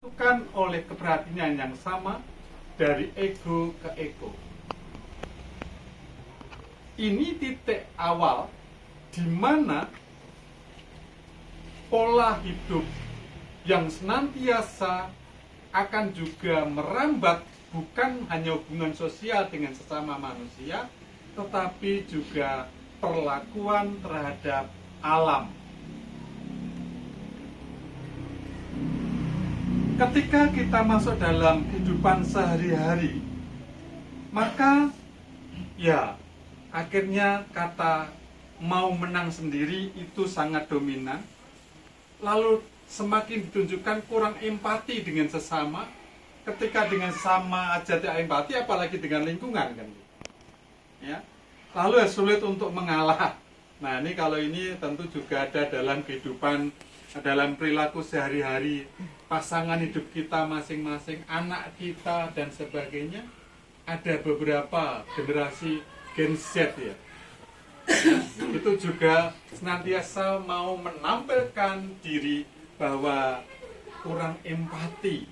Bukan oleh keperhatian yang sama dari ego ke ego. Ini titik awal di mana pola hidup yang senantiasa akan juga merambat bukan hanya hubungan sosial dengan sesama manusia, tetapi juga perlakuan terhadap alam. Ketika kita masuk dalam kehidupan sehari-hari, maka ya akhirnya kata mau menang sendiri itu sangat dominan. Lalu semakin ditunjukkan kurang empati dengan sesama. Ketika dengan sama aja tidak empati, apalagi dengan lingkungan kan. Ya. Lalu sulit untuk mengalah. Nah ini kalau ini tentu juga ada dalam kehidupan, dalam perilaku sehari-hari, pasangan hidup kita masing-masing, anak kita dan sebagainya. Ada beberapa generasi Gen Z ya, itu juga senantiasa mau menampilkan diri bahwa kurang empati,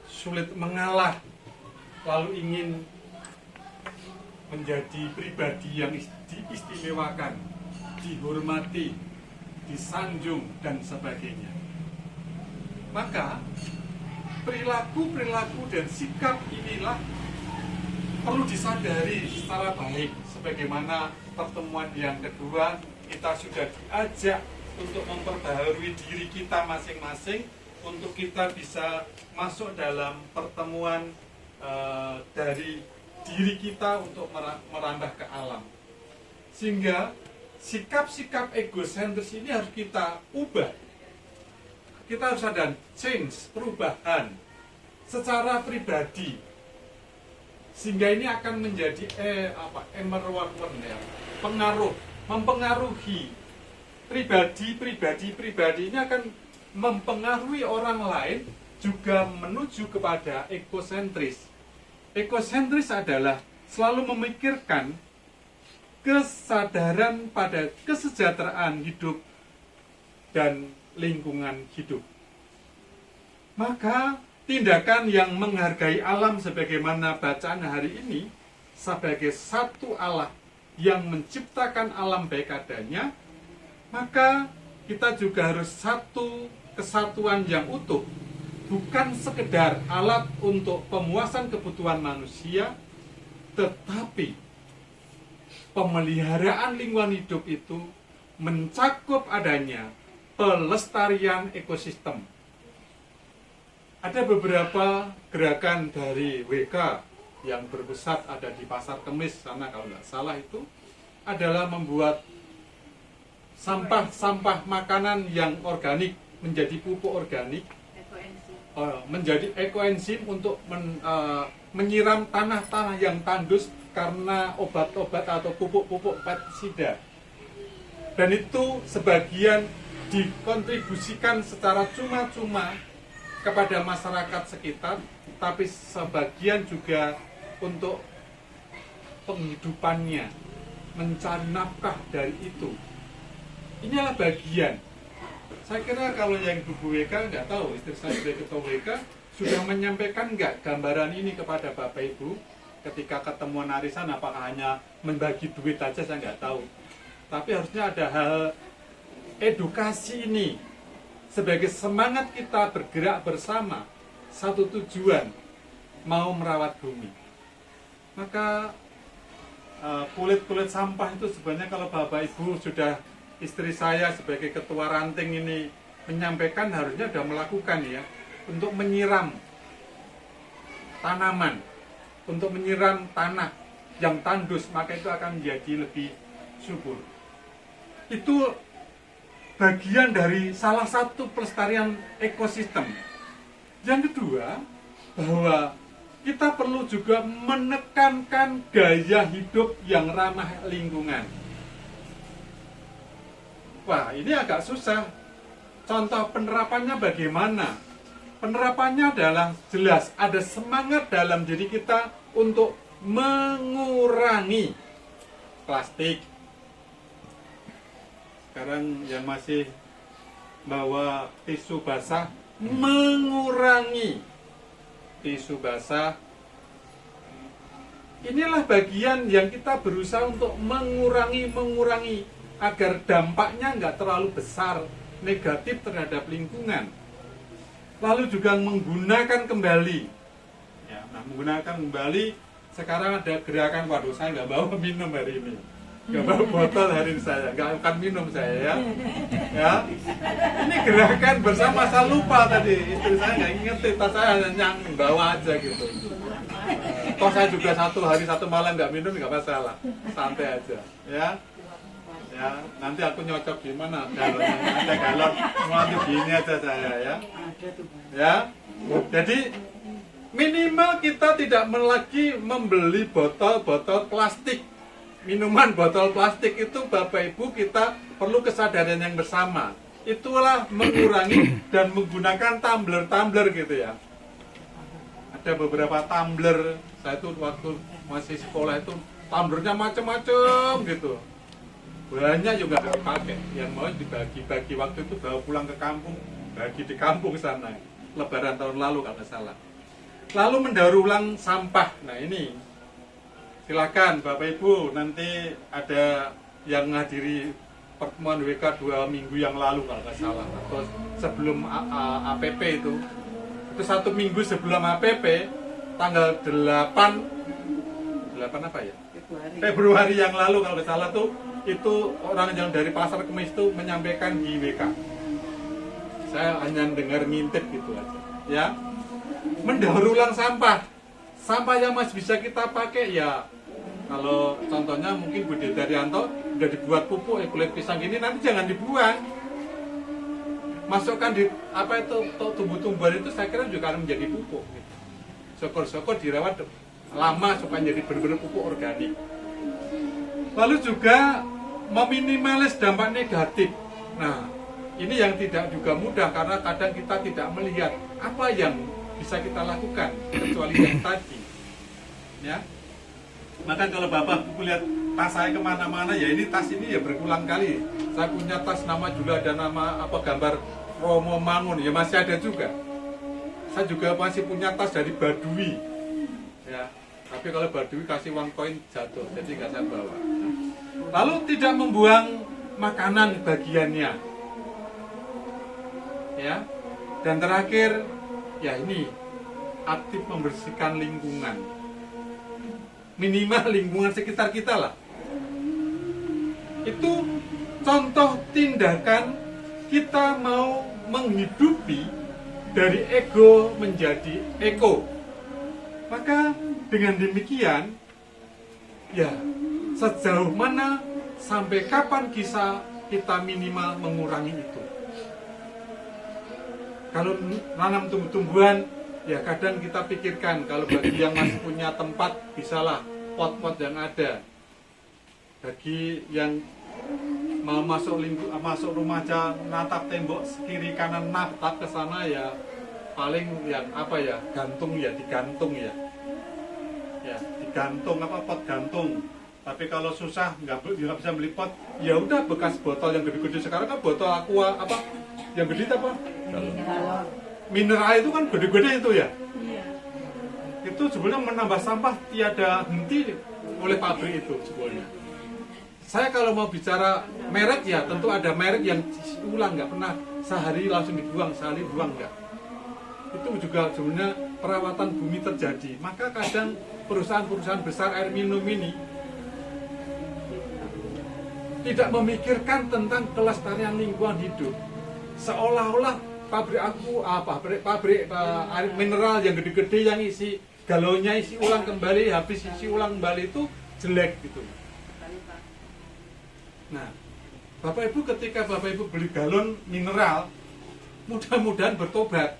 sulit mengalah, lalu ingin menjadi pribadi yang diistimewakan, dihormati, disanjung dan sebagainya. Maka perilaku dan sikap inilah perlu disadari secara baik. Sebagaimana pertemuan yang kedua, kita sudah diajak untuk memperbaharui diri kita masing-masing, untuk kita bisa masuk dalam pertemuan dari diri kita untuk merambah ke alam. Sehingga sikap-sikap egosentris ini harus kita ubah. Kita harus ada change, perubahan secara pribadi, sehingga ini akan menjadi mempengaruhi pribadi ini akan mempengaruhi orang lain, juga menuju kepada ekosentris. Ekosentris adalah selalu memikirkan kesadaran pada kesejahteraan hidup dan lingkungan hidup. Maka tindakan yang menghargai alam sebagaimana bacaan hari ini, sebagai satu Allah yang menciptakan alam baik adanya, maka kita juga harus satu kesatuan yang utuh, bukan sekedar alat untuk pemuasan kebutuhan manusia, tetapi pemeliharaan lingkungan hidup itu mencakup adanya pelestarian ekosistem. Ada beberapa gerakan dari WK yang berpusat ada di Pasar Kemis sana kalau nggak salah, itu adalah membuat sampah makanan yang organik menjadi pupuk organik, menjadi ekoenzim untuk menyiram tanah-tanah yang tandus karena obat-obat atau pupuk-pupuk pestisida. Dan itu sebagian dikontribusikan secara cuma-cuma kepada masyarakat sekitar, tapi sebagian juga untuk penghidupannya, mencari nafkah dari itu. Inilah bagian. Saya kira kalau yang Ibu WK nggak tahu, istri saya sebagai ketua WK sudah menyampaikan nggak gambaran ini kepada Bapak Ibu ketika ketemuan arisan, apakah hanya membagi duit aja saya nggak tahu. Tapi harusnya ada hal edukasi ini sebagai semangat kita bergerak bersama, satu tujuan, mau merawat bumi. Maka kulit-kulit sampah itu sebenarnya kalau Bapak Ibu sudah, istri saya sebagai ketua ranting ini menyampaikan, harusnya sudah melakukan ya, untuk menyiram tanaman, untuk menyiram tanah yang tandus, maka itu akan menjadi lebih subur. Itu bagian dari salah satu pelestarian ekosistem. Yang kedua, bahwa kita perlu juga menekankan gaya hidup yang ramah lingkungan. Wah, ini agak susah. Contoh penerapannya bagaimana? Penerapannya adalah jelas ada semangat dalam diri kita untuk mengurangi plastik. Sekarang yang masih bawa tisu basah mengurangi tisu basah. Inilah bagian yang kita berusaha untuk mengurangi agar dampaknya nggak terlalu besar negatif terhadap lingkungan. Lalu juga menggunakan kembali. Ya, nah, menggunakan kembali, sekarang ada gerakan, waduh saya nggak bawa minum hari ini, nggak bawa botol hari ini, saya nggak akan minum saya ya. Ya, ini gerakan bersama, saya lupa tadi, istri saya nggak ingetin, tas saya hanya bawa aja gitu. Toh saya juga 1 hari 1 malam nggak minum, nggak masalah, santai aja ya. Ya, nanti aku nyocok gimana galonnya, ada galon mau gini aja saya ya. Ya, jadi minimal kita tidak lagi membeli botol-botol plastik, minuman botol plastik itu. Bapak Ibu, kita perlu kesadaran yang bersama. Itulah mengurangi dan menggunakan tumbler gitu ya. Ada beberapa tumbler, saya tuh waktu masih sekolah itu tumblernya macam-macam gitu. Banyak juga nggak dipakai, yang mau dibagi-bagi waktu itu bawa pulang ke kampung, bagi di kampung sana. Lebaran tahun lalu kalau nggak salah. Lalu mendaur ulang sampah. Nah ini, silakan Bapak Ibu, nanti ada yang menghadiri pertemuan WK 2 minggu yang lalu kalau nggak salah, atau sebelum APP itu 1 minggu sebelum APP, tanggal 8 apa ya? Februari yang lalu kalau nggak salah tuh, itu orang yang dari Pasar Kemis itu menyampaikan di WK. Saya hanya dengar ngintip gitu aja. Ya, mendaur ulang sampah. Sampah yang masih bisa kita pakai ya. Kalau contohnya mungkin Budi Daryanto udah dibuat pupuk kulit pisang ini, nanti jangan dibuang. Masukkan di apa itu tumbuh-tumbuhan itu, saya kira juga akan menjadi pupuk. Gitu. Syukur-syukur dirawat lama supaya jadi benar-benar pupuk organik. Lalu juga meminimalis dampak negatif. Nah, ini yang tidak juga mudah karena kadang kita tidak melihat apa yang bisa kita lakukan kecuali yang tadi. Ya, maka kalau Bapak lihat tas saya kemana-mana, ya ini tas ini ya berulang kali. Saya punya tas nama juga ada nama apa gambar Romo Mangun, ya masih ada juga. Saya juga masih punya tas dari Baduy. Ya, tapi kalau Baduy kasih uang koin jatuh, jadi nggak saya bawa. Lalu tidak membuang makanan bagiannya, ya. Dan terakhir, ya ini aktif membersihkan lingkungan, minimal lingkungan sekitar kita lah. Itu contoh tindakan kita mau menghidupi dari ego menjadi eko. Maka dengan demikian, ya sejauh mana, sampai kapan kita minimal mengurangi itu. Kalau nanam tumbuh-tumbuhan, ya kadang kita pikirkan, kalau bagi yang masih punya tempat, bisalah pot-pot yang ada. Bagi yang mau masuk rumah aja, natap tembok kiri kanan, natap ke sana, ya paling yang apa ya, gantung ya, digantung ya. Ya, digantung apa, pot gantung. Tapi kalau susah nggak bisa beli pot, ya udah bekas botol yang gede-gede. Sekarang kan botol aqua apa yang gede apa? Mineral itu kan gede-gede itu ya. Iya. Itu sebenarnya menambah sampah tiada henti oleh pabrik itu sebenarnya. Saya kalau mau bicara merek ya tentu ada merek yang ulang, nggak pernah sehari langsung dibuang, sehari buang nggak. Itu juga sebenarnya perawatan bumi terjadi. Maka kadang perusahaan-perusahaan besar air minum ini tidak memikirkan tentang kelestarian lingkungan hidup. Seolah-olah pabrik air mineral yang gede-gede yang isi galonnya isi ulang kembali, habis isi ulang kembali itu jelek gitu. Nah, Bapak Ibu ketika Bapak Ibu beli galon mineral, mudah-mudahan bertobat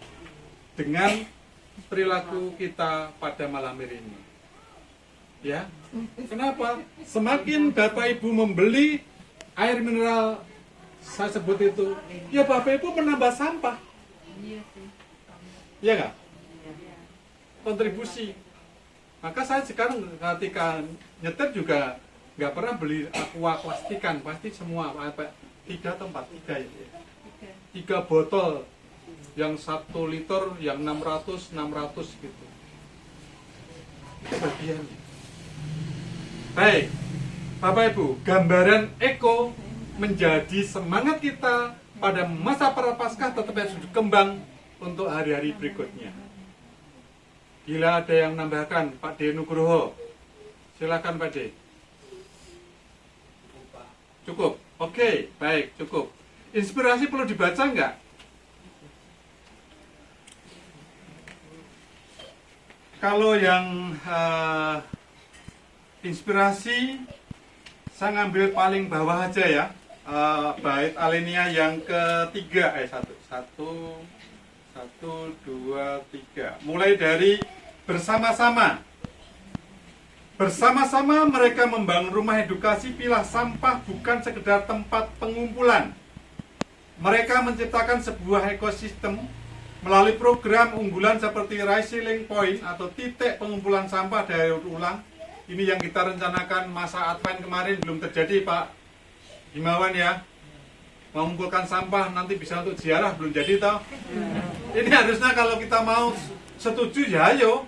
dengan perilaku kita pada malam hari ini. Ya, kenapa? Semakin Bapak Ibu membeli air mineral, saya sebut itu, ya Bapak Ibu menambah sampah. Iya nggak? Kontribusi. Maka saya sekarang ketika nyetir juga nggak pernah beli aqua plastikan, pasti semua apa 3 atau 4 ya. 3 botol Yang 1 liter, yang 600 gitu. Itu bagiannya. Baik, Bapak Ibu, gambaran eko menjadi semangat kita pada masa prapaskah tetap harus berkembang untuk hari-hari berikutnya. Bila ada yang menambahkan, Pak D. Nugroho, silakan Pak D. Cukup? Oke, baik, cukup. Inspirasi perlu dibaca enggak? Kalau yang inspirasi, saya ngambil paling bawah aja ya. Bait Alenia yang ketiga, satu, dua, tiga. Mulai dari bersama-sama. Bersama-sama mereka membangun rumah edukasi pilah sampah bukan sekedar tempat pengumpulan. Mereka menciptakan sebuah ekosistem melalui program unggulan seperti Recycling Point atau titik pengumpulan sampah daur ulang. Ini yang kita rencanakan masa Advent kemarin belum terjadi Pak Himawan ya. Mengumpulkan sampah nanti bisa untuk ziarah belum jadi toh. Ini harusnya kalau kita mau setuju ya ayo.